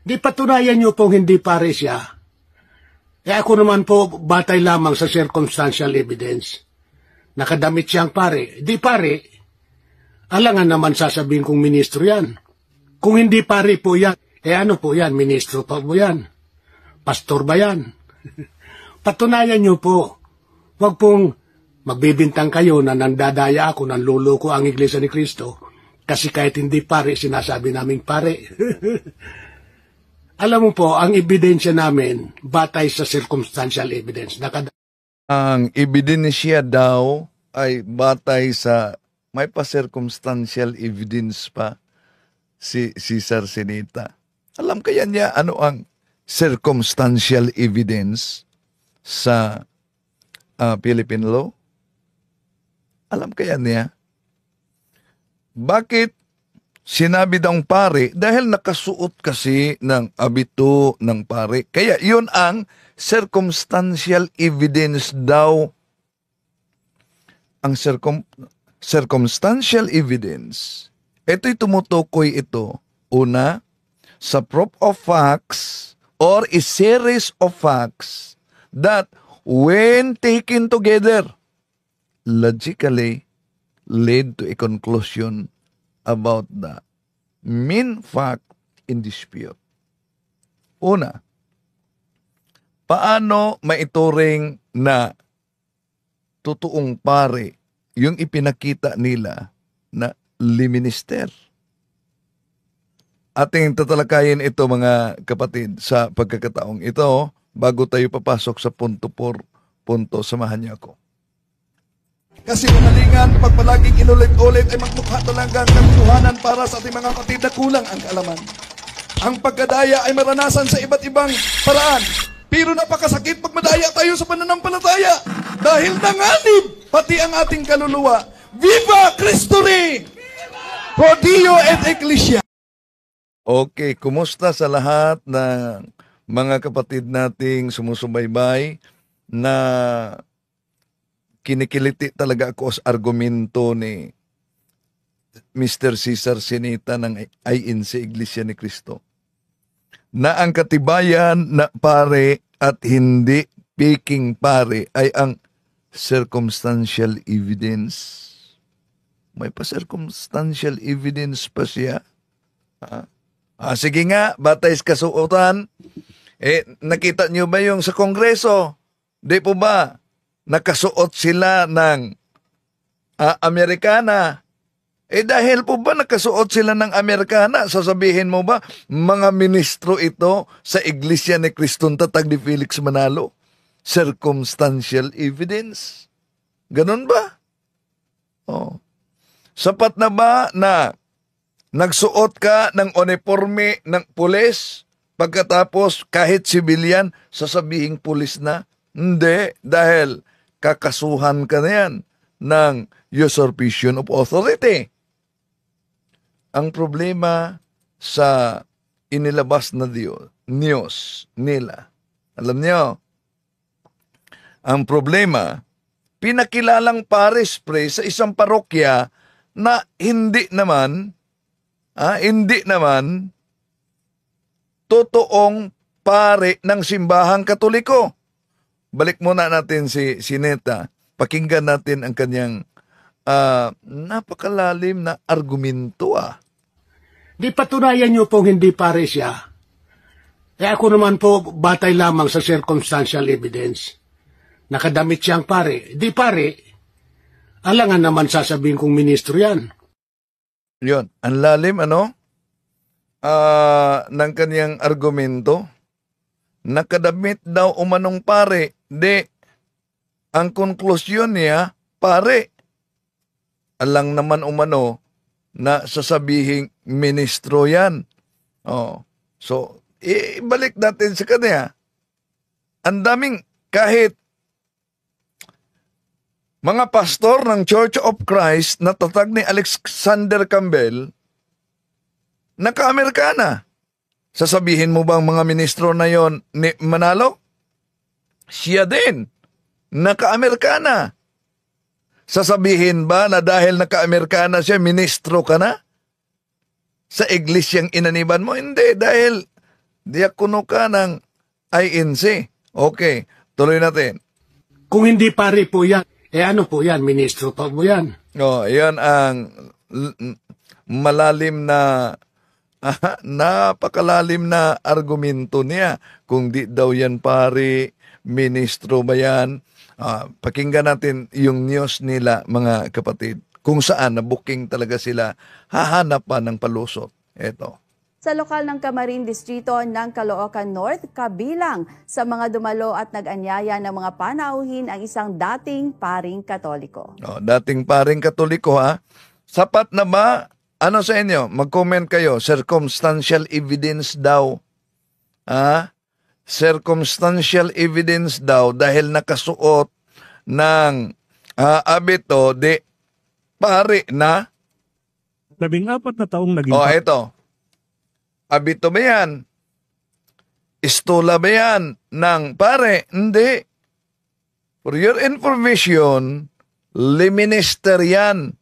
Di patunayan niyo pong hindi pare siya. Ako naman po batay lamang sa circumstantial evidence. Nakadamit siyang pare. Di pare, alangan naman sasabihin kong ministro yan. Kung hindi pare po yan, ano po yan, ministro pa po yan? Pastor ba yan? Patunayan niyo po. Huwag pong magbibintang kayo na nandadaya ako, nanluloko ang Iglesia ni Cristo. Kasi kahit hindi pare, sinasabi naming pare. Alam mo po, ang ebidensya namin, batay sa circumstantial evidence. Ang ebidensya daw ay batay sa may pa-circumstantial evidence pa si Cesar Sinita. Alam kaya niya ano ang circumstantial evidence sa Philippine law? Alam kaya niya? Bakit sinabi daw pare? Dahil nakasuot kasi ng abito ng pare. Kaya yun ang circumstantial evidence daw. Ang circumstantial evidence, ito'y tumutukoy ito, una, sa proof of facts or a series of facts that when taken together, logically lead to a conclusion about the main fact in dispute. Una, paano maituring na totoong pare yung ipinakita nila na liminister? Ating tatalakayin ito mga kapatid sa pagkakataong ito bago tayo papasok sa punto por punto. Samahan niyo ako. Kasi kamalingan, pag palaging inulit-ulit ay magmukha talagang katotohanan para sa ating mga kapatid na kulang ang kaalaman. Ang pagkadaya ay maranasan sa iba't ibang paraan. Pero napakasakit pag madaya tayo sa pananampalataya. Dahil nanganib pati ang ating kaluluwa. Viva Cristo Rey! Pro Dio et Ecclesia! Okay, kumusta sa lahat ng mga kapatid nating sumusubaybay na kinikiliti talaga ako sa argumento ni Mr. Cesar Sinita ng INC Iglesia ni Cristo na ang katibayan na pare at hindi peking pare ay ang circumstantial evidence. May pa circumstantial evidence pa siya. Sige nga, batay sa kasuotan. Nakita niyo ba yung sa Kongreso? Di po ba? Nakasuot sila ng Amerikana. Dahil po ba nakasuot sila ng Amerikana, sasabihin mo ba, mga ministro ito sa Iglesia ni Cristong Tatag ni Felix Manalo? Circumstantial evidence? Ganun ba? Sapat na ba na nagsuot ka ng uniforme ng pulis, pagkatapos kahit sibilyan, sasabihing pulis na? Hindi, dahil kakasuhan ka na yan ng usurpation of authority. Ang problema sa inilabas na news nila, alam niyo, ang problema, pinakilalang pares pre sa isang parokya na hindi naman totoong pare ng simbahang Katoliko. Balik muna natin si Sineta. Pakinggan natin ang kanyang napakalalim na argumento. Di patunayan niyo pong hindi pare siya. Ako naman po batay lamang sa circumstantial evidence. Nakadamit siyang pare. Di pare, alangan naman sasabihin kong ministro yan. Yun, ang lalim ng kanyang argumento. Nakadamit daw umanong pare. Di, ang konklusyon niya, pare. Alang naman umano na sasabihing ministro yan. So, ibalik natin sa kanya. Ang daming kahit mga pastor ng Church of Christ na tatag ni Alexander Campbell, naka-Amerikana. Sasabihin mo bang mga ministro na yon ni Manalo? Siya din, naka-Amerikana. Sasabihin ba na dahil naka-Amerikana siya, ministro ka na? Sa iglesyang inaniban mo? Hindi, dahil diakono ka ng INC. Okay, tuloy natin. Kung hindi pare po yan, ano po yan, ministro pa po yan. Yan ang malalim na, napakalalim na argumento niya. Kung di daw yan pare, ministro ba yan? Pakinggan natin yung news nila, mga kapatid, kung saan na-booking talaga sila, hahanap pa ng palusot. Eto. Sa lokal ng Camarin Distrito ng Caloocan North, kabilang sa mga dumalo at nag-anyaya ng mga panauhin ang isang dating paring Katoliko. Dating paring Katoliko, ha? Sapat na ba? Ano sa inyo? Mag-comment kayo. Circumstantial evidence daw. Circumstantial evidence daw dahil nakasuot ng abito de pare na 14 na taong naging ito. Abito ba yan? Istola ba yan ng pare? Hindi. For your information, liminister yan.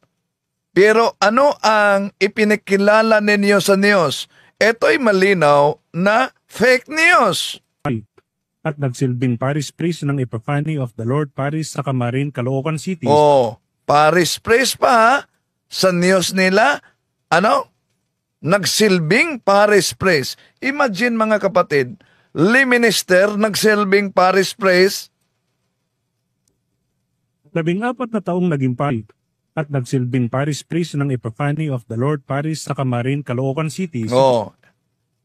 Pero ano ang ipinakilala ninyo sa news? Ito'y malinaw na fake news. at nagsilbing parish priest ng Epiphany of the Lord Parish sa Camarin, Caloocan City. Parish priest pa sa news nila. Nagsilbing parish priest. Imagine mga kapatid, minister nagsilbing parish priest. 14 na taong naging pari at nagsilbing parish priest ng Epiphany of the Lord Parish sa Camarin, Caloocan City.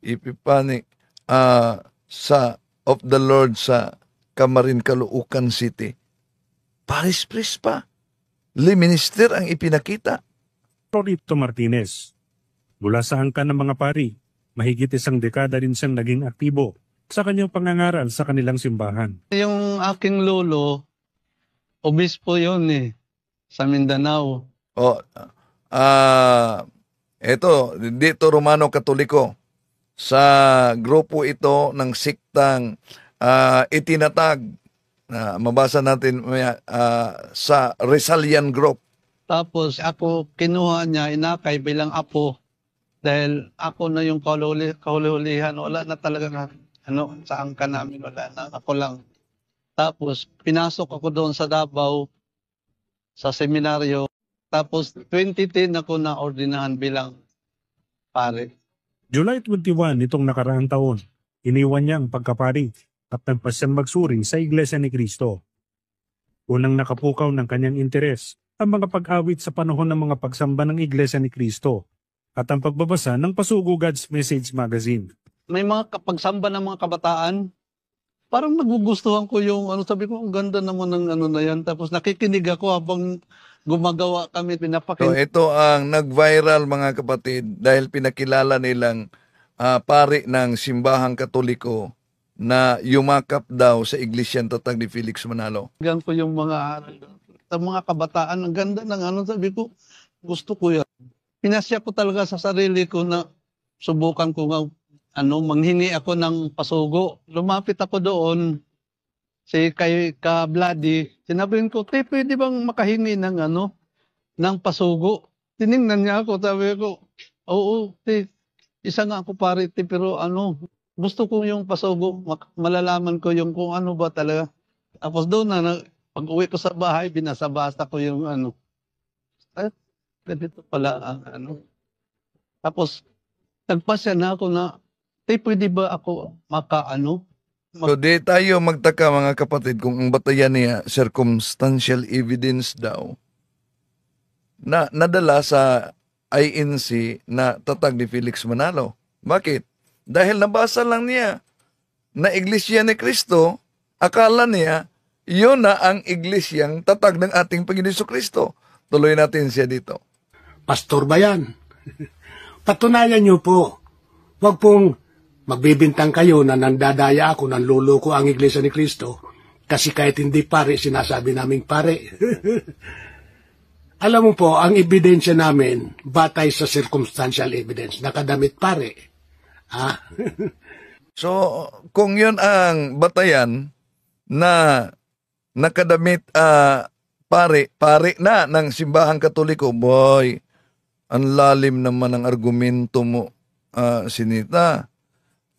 Epiphany of the Lord sa Camarin, Caloocan City. Parish priest pa. Minister ang ipinakita. Rorito Martinez. Mula sa angkan ng mga pari, mahigit isang dekada rin siyang naging aktibo sa kanyang pangangaral sa kanilang simbahan. Yung aking lolo, obispo yun sa Mindanao. Ito, dito Romano Katoliko. Sa grupo ito ng siktang itinatag, mabasa natin sa Rizalian Group. Tapos ako kinuha niya, inakay bilang apo. Dahil ako na yung kahuli-hulihan, wala na talaga sa angkan namin, wala na, ako lang. Tapos pinasok ako doon sa Davao, sa seminaryo. Tapos 2010 ako na ordinahan bilang pare. July 21 nitong nakaraang taon, iniwan niya ang pagkapari at nagpasyang magsuri sa Iglesia ni Cristo. Unang nakapukaw ng kanyang interes ang mga pag-awit sa panahon ng mga pagsamba ng Iglesia ni Cristo at ang pagbabasa ng Pasugo God's Message Magazine. May mga pagsamba ng mga kabataan, parang nagugustuhan ko yung sabi ko, ang ganda naman ng na yan. Tapos nakikinig ako habang gumagawa kami, So ito ang nag-viral mga kapatid dahil pinakilala nilang pari ng simbahang Katoliko na yumakap daw sa Iglesiang Tatag ni Felix Manalo. Gan ko yung mga kabataan, ang ganda ng sabi ko, gusto ko yan. Pinasya ko talaga sa sarili ko na subukan ko nga manghingi ako ng pasugo. Lumapit ako doon kay Ka-Vladi. Sinabihin ko, pwede bang makahingi ng pasugo? Tiningnan niya ako, sabi ko, oo, isa nga ako pare, pero gusto ko yung pasugo, malalaman ko yung kung ano ba talaga. Tapos doon pag uwi ko sa bahay, binasa-basa ko yung ganito pala Tapos, nagpasya na ako na, pwede ba ako So di tayo magtaka mga kapatid kung ang batayan niya circumstantial evidence daw na nadala sa INC na tatag ni Felix Manalo. Bakit? Dahil nabasa lang niya na Iglesia ni Cristo, akala niya yun na ang iglesyang tatag ng ating Panginoon Kristo. Tuloy natin siya dito. Pastor ba yan? Patunayan niyo po. Huwag pong magbibintang kayo na nandadaya ako, nanluloko ang Iglesia ni Cristo kasi kahit hindi pare, sinasabi naming pare. Alam mo po, ang ebidensya namin batay sa circumstantial evidence, nakadamit pare. So, kung yun ang batayan na nakadamit pare na ng simbahang Katoliko, boy, ang lalim naman ng argumento mo, Sinita.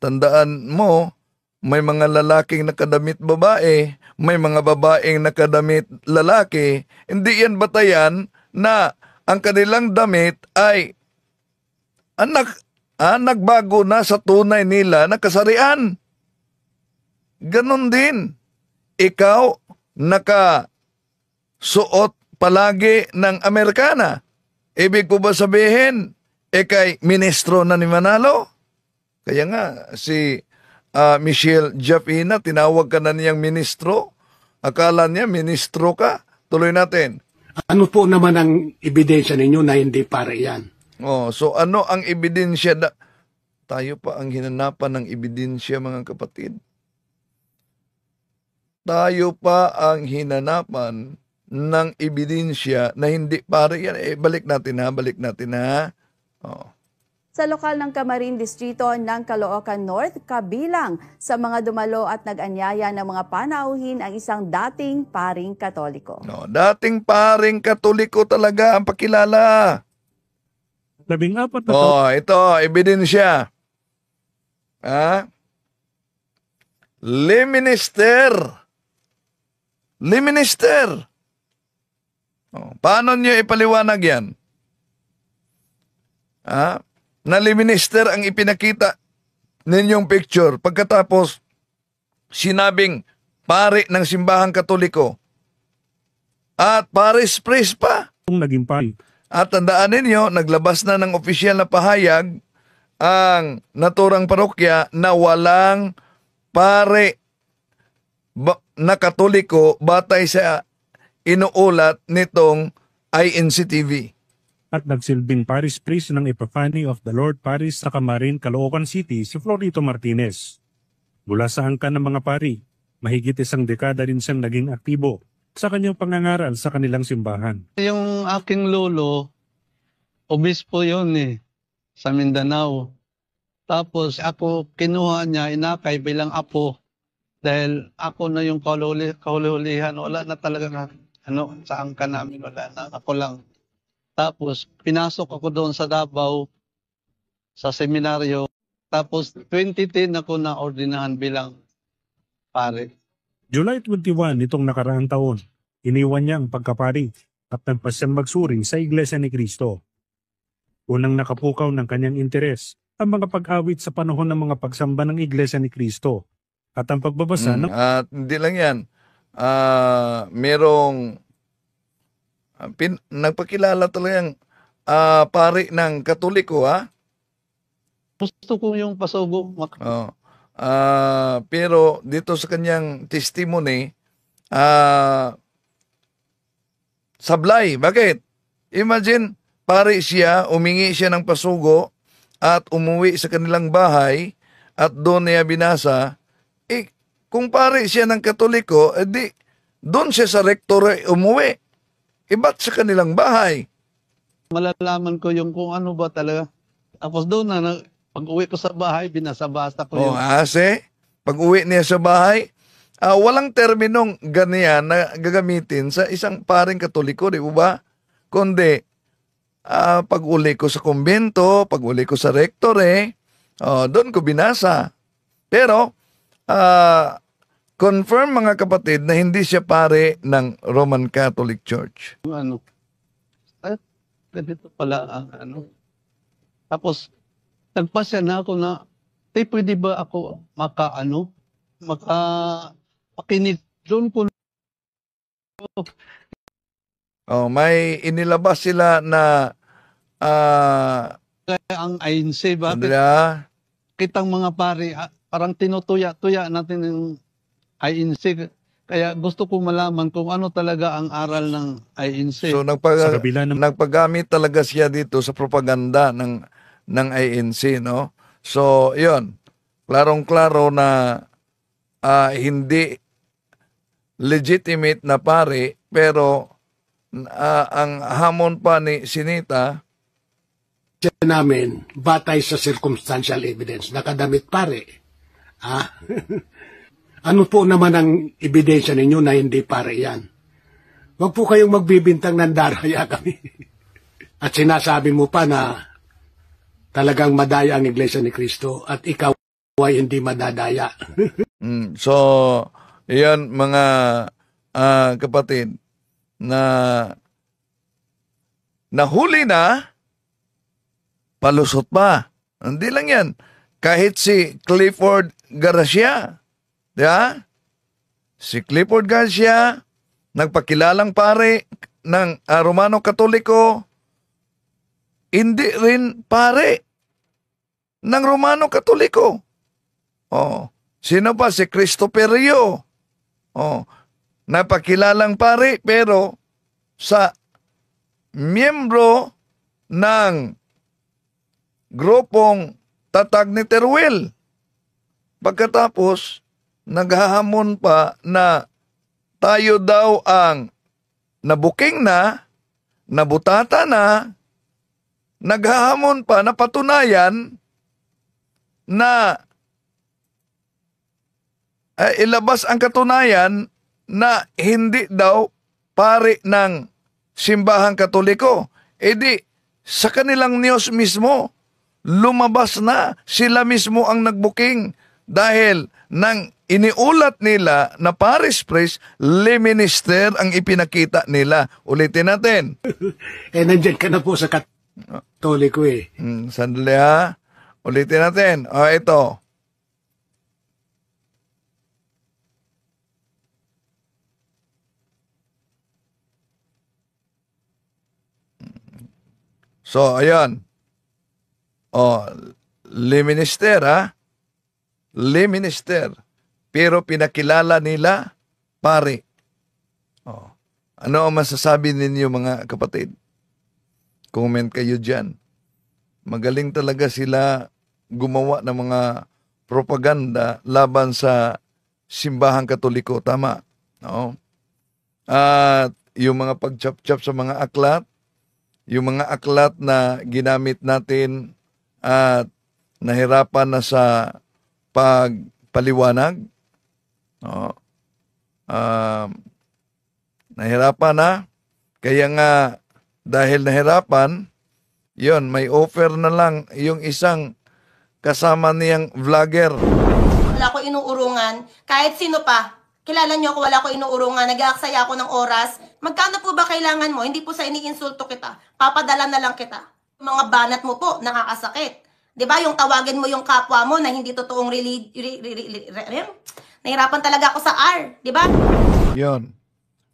tandaan mo, may mga lalaking nakadamit babae, may mga babaeng nakadamit lalaki. Hindi yan batayan na ang kanilang damit ay nagbago na sa tunay nila na kasarian. Ganon din. Ikaw nakasuot palagi ng Amerikana. Ibig ko ba sabihin, kay ministro na ni Manalo? Kaya nga, si Michelle Japina, tinawag ka na niyang ministro. Akala niya, ministro ka. Tuloy natin. Ano po naman ang ebidensya ninyo na hindi pare yan? So ano ang ebidensya? Tayo pa ang hinanapan ng ebidensya, mga kapatid. Tayo pa ang hinanapan ng ebidensya na hindi pare yan. Balik natin ha. Sa lokal ng Camarin Distrito ng Caloocan North, kabilang sa mga dumalo at nag-anyaya ng mga panauhin ang isang dating paring Katoliko. Dating paring Katoliko talaga ang pakilala. 14 na taon. Ito, ebidensya. Liminister. Paano niyo ipaliwanag yan? Na liminister ang ipinakita ninyong picture pagkatapos sinabing pare ng simbahang Katoliko at paris priest pa. Naging pari. At tandaan ninyo, naglabas na ng opisyal na pahayag ang naturang parokya na walang pare na Katoliko batay sa inuulat nitong INC TV. At nagsilbing parish priest ng Epiphany of the Lord Parish sa Camarin, Caloocan City, si Florito Martinez. Mula sa angkan ng mga pari, mahigit 1 dekada rin siyang naging aktibo sa kanyang pangangaral sa kanilang simbahan. Yung aking lolo, obispo yun sa Mindanao. Tapos ako kinuha niya, inakay bilang apo. Dahil ako na yung kahulihan, wala na talaga sa angkan namin, wala na, ako lang. Tapos, pinasok ako doon sa Davao, sa seminaryo. Tapos, 2010 ako na-ordinahan bilang pare. July 21 nitong nakaraang taon, iniwan niya ang pagkapari at nagpasyang magsuri sa Iglesia ni Cristo. Unang nakapukaw ng kanyang interes ang mga pag-awit sa panahon ng mga pagsamba ng Iglesia ni Cristo at ang pagbabasa ng... At hindi lang yan. Merong nagpakilala talagang pari ng Katoliko, Gusto ko yung pasugo. Pero dito sa kanyang testimony, sablay. Bakit? Imagine, pari siya, umingi siya ng pasugo at umuwi sa kanilang bahay at doon niya binasa. Kung pari siya ng Katoliko, doon siya sa rektor umuwi. Ba't sa kanilang bahay? Malalaman ko yung kung ano ba talaga. Tapos doon pag-uwi ko sa bahay, binasa-basa ko yung... Pag-uwi niya sa bahay, walang terminong ganyan na gagamitin sa isang paring Katoliko, di ba? Kundi, pag-uli ko sa kumbento, pag-uli ko sa rektor, doon ko binasa. Pero, confirm mga kapatid na hindi siya pare ng Roman Catholic Church. Ganito pala Tapos, nagpasya na ako na, pwede ba ako makinig doon ko. May inilabas sila na Kaya ang INC, bakit kitang mga pare, parang tinutuya-tuya natin yung INC. Kaya gusto ko malaman kung ano talaga ang aral ng INC. So nagpagamit talaga siya dito sa propaganda ng INC, no? So, 'yon. Klarong-klaro na hindi legitimate na pare, pero ang hamon pa ni Sinita namin, batay sa circumstantial evidence, nakadamit pare. Ano po naman ang ebidensya ninyo na hindi pare yan? Huwag po kayong magbibintang ng daraya kami. At sinasabi mo pa na talagang madaya ang Iglesia ni Cristo at ikaw Huwag hindi madadaya. So, yan mga kapatid na nahuli na, palusot pa. Hindi lang yan. Kahit si Clifford Garcia, di ba? Si Clifford Garcia, nagpakilalang pare ng Romano Katoliko, hindi rin pare ng Romano Katoliko. Oh, sino pa? Si Christopher Rio. Oh, napakilalang pare pero sa miyembro ng grupong Tatag ni Teruel. Pagkatapos, naghahamon pa na tayo daw ang nabuking na, nabutata na, naghahamon pa na patunayan na ilabas ang katunayan na hindi daw pari ng simbahang Katoliko. E di, sa kanilang news mismo, lumabas na sila mismo ang nagbuking dahil nang iniulat nila na Paris Priest, le minister ang ipinakita nila. Ulitin natin. Nandyan ka na po sa Katoliko eh. Sandali ha. Ulitin natin. O ito. So, ayan. O, le minister ha. Le minister. Pero pinakilala nila pare. O, ano ang masasabi ninyo mga kapatid? Comment kayo dyan. Magaling talaga sila gumawa ng mga propaganda laban sa simbahang Katoliko. Tama. No? At yung mga pagchap-chap sa mga aklat, yung mga aklat na ginamit natin at nahirapan na sa pagpaliwanag, no? Nahirapan na, kaya nga dahil nahirapan, yon may offer na lang yung isang kasama niyang vlogger. Wala ko inuurungan, kahit sino pa. Kilala niyo ako, wala ko inuurungan, nag-aaksaya ako ng oras. Magkano po ba kailangan mo? Hindi po sa iniinsulto kita. Papadala na lang kita. Mga banat mo po, nakakasakit. 'Di ba? Yung tawagin mo yung kapwa mo na hindi totoong nahirapan talaga ako sa R, 'di ba? 'Yon.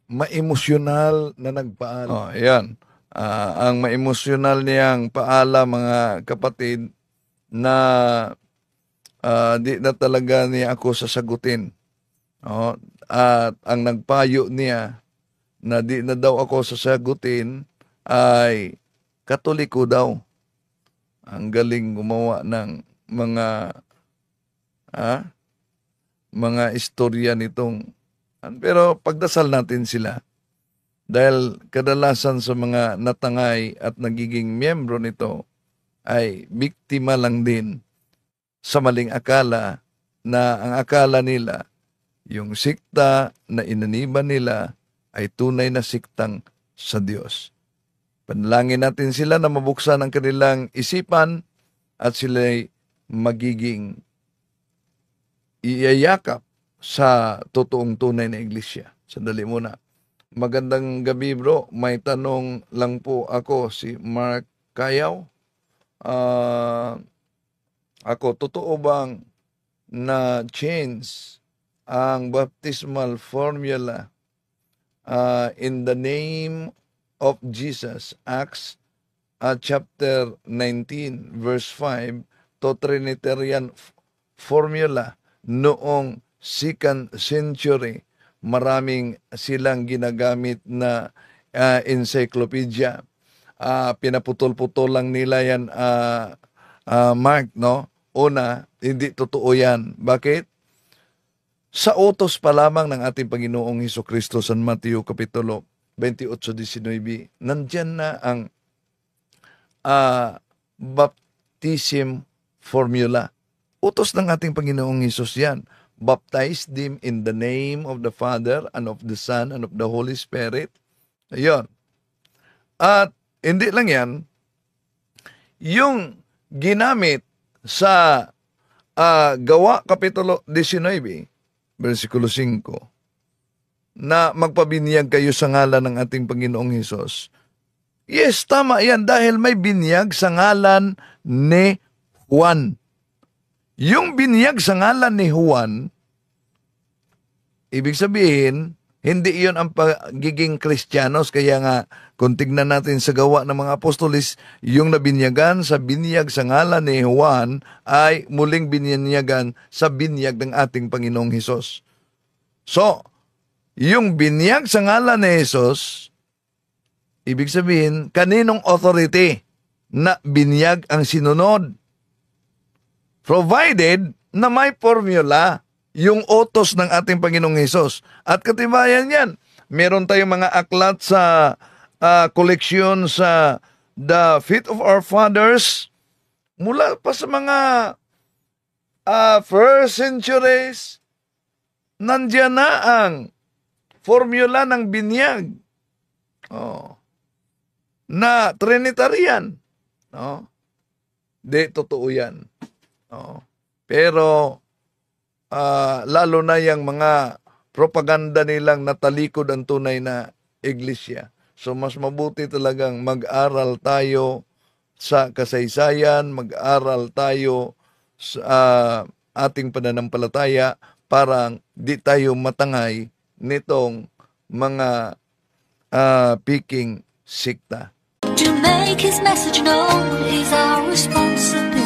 Maemosyonal na nagpaalam. Oh, 'yan. Ang maemosyonal niyang paala mga kapatid na di na talaga niya ako sasagutin. Oh, at ang nagpayo niya na di na daw ako sasagutin ay Katoliko daw. Ang galing gumawa ng mga istorya nitong. Pero pagdasal natin sila dahil kadalasan sa mga natangay at nagiging miyembro nito ay biktima lang din sa maling akala na ang akala nila yung sikta na inaniban nila ay tunay na siktang sa Diyos. Panalangin natin sila na mabuksan ang kanilang isipan at sila'y magiging iyayakap sa totoong tunay na iglesia. Sandali muna. Magandang gabi bro. May tanong lang po ako, si Mark Kayaw. Ako, totoo bang na change ang baptismal formula in the name of Jesus, Acts chapter 19 verse 5 to Trinitarian formula noong 2nd century? Maraming silang ginagamit na encyclopedia. Pinaputol-putol lang nila yan, Mark, no? Una, hindi totoo yan. Bakit? Sa utos pa lamang ng ating Panginoong Hesukristo sa Mateo Kapitulo 28:19, nandyan na ang baptism formula. Utos ng ating Panginoong Hesus yan. Baptize them in the name of the Father and of the Son and of the Holy Spirit. Ayun. At hindi lang yan, yung ginamit sa Gawa Kapitulo 19, versikulo 5, na magpabinyag kayo sa ngalan ng ating Panginoong Hesus. Yes, tama yan dahil may binyag sa ngalan ni Juan. Yung binyag sa ngalan ni Juan, ibig sabihin, hindi iyon ang pagiging Kristiyanos. Kaya nga, kung tignan natin sa gawa ng mga apostolis, yung nabinyagan sa binyag sa ngalan ni Juan ay muling binyagan sa binyag ng ating Panginoong Hesus. So, yung binyag sa ngalan ni Hesus, ibig sabihin, kaninong authority na binyag ang sinunod? Provided na may formula yung utos ng ating Panginoong Hesus. At katibayan yan, meron tayong mga aklat sa koleksyon sa The Feet of Our Fathers, mula pa sa mga first centuries, nandiyan na ang formula ng binyag. Na Trinitarian. Di, totoo yan. Pero, lalo na yung mga propaganda nilang natalikod ang tunay na iglesia. So, mas mabuti talagang mag-aral tayo sa kasaysayan, mag-aral tayo sa ating pananampalataya para di tayo matangay nitong mga piking sikta. To make his message known is our responsibility.